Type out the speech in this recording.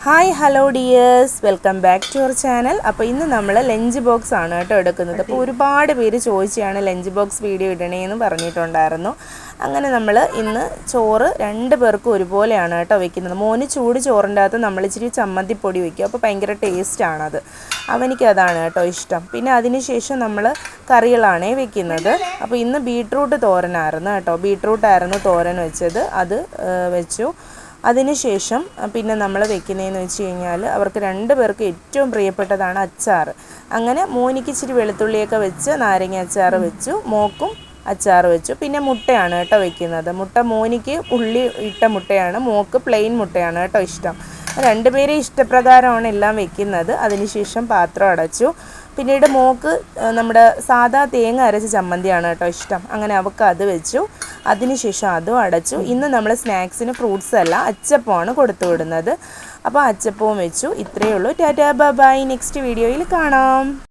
Hi hello dears, welcome back to our channel. അപ്പോൾ ഇന്ന് നമ്മൾ ലഞ്ച് ബോക്സ് ആണ് കേട്ടോ എടുക്കുന്നത്. അപ്പോൾ ഒരുപാട് പേര് ചോദിച്ചാണ് ലഞ്ച് ബോക്സ് വീഡിയോ ഇടണേന്ന് പറഞ്ഞിട്ടുണ്ടായിരുന്നു. അങ്ങനെ നമ്മൾ ഇന്ന് ചോറ് രണ്ട് പേർക്കും ഒരുപോലെയാണ് കേട്ടോ വെക്കുന്നത്. മോന് ചൂട് ചോറിൻ്റെ അകത്ത് നമ്മൾ ഇച്ചിരി ചമ്മന്തിപ്പൊടി വയ്ക്കും, അപ്പോൾ ഭയങ്കര ടേസ്റ്റാണത്. അവനിക്ക് അതാണ് കേട്ടോ ഇഷ്ടം. പിന്നെ അതിന് ശേഷം നമ്മൾ കറികളാണേ വെക്കുന്നത്. അപ്പോൾ ഇന്ന് ബീട്രൂട്ട് തോരനായിരുന്നു കേട്ടോ. ബീട്രൂട്ടായിരുന്നു തോരൻ വെച്ചത്, അത് വെച്ചു. അതിനുശേഷം പിന്നെ നമ്മൾ വെക്കുന്നതെന്ന് വെച്ച് കഴിഞ്ഞാൽ അവർക്ക് രണ്ട് പേർക്ക് ഏറ്റവും പ്രിയപ്പെട്ടതാണ് അച്ചാർ. അങ്ങനെ മോനിക്ക് ഇച്ചിരി വെളുത്തുള്ളിയൊക്കെ വെച്ച് നാരങ്ങ അച്ചാർ വെച്ചു, മോക്കും അച്ചാർ വെച്ചു. പിന്നെ മുട്ടയാണ് കേട്ടോ വെക്കുന്നത്. മുട്ട മോനിക്ക് ഉള്ളി ഇട്ട മുട്ടയാണ്, മോക്ക് പ്ലെയിൻ മുട്ടയാണ് കേട്ടോ ഇഷ്ടം. രണ്ടുപേരെ ഇഷ്ടപ്രകാരമാണ് എല്ലാം വെക്കുന്നത്. അതിനുശേഷം പാത്രം അടച്ചു. പിന്നീട് മോക്ക് നമ്മുടെ സാധാ തേങ്ങ അരച്ച ചമ്മന്തിയാണ് കേട്ടോ ഇഷ്ടം. അങ്ങനെ അവൾക്ക് അത് വെച്ചു. അതിനുശേഷം അതും അടച്ചു. ഇന്ന് നമ്മൾ സ്നാക്സിന് ഫ്രൂട്ട്സ് അല്ല, അച്ചപ്പമാണ് കൊടുത്തു വിടുന്നത്. അപ്പോൾ അച്ചപ്പവും വെച്ചു. ഇത്രയേ ഉള്ളൂ. Tata bye bye. നെക്സ്റ്റ് വീഡിയോയിൽ കാണാം.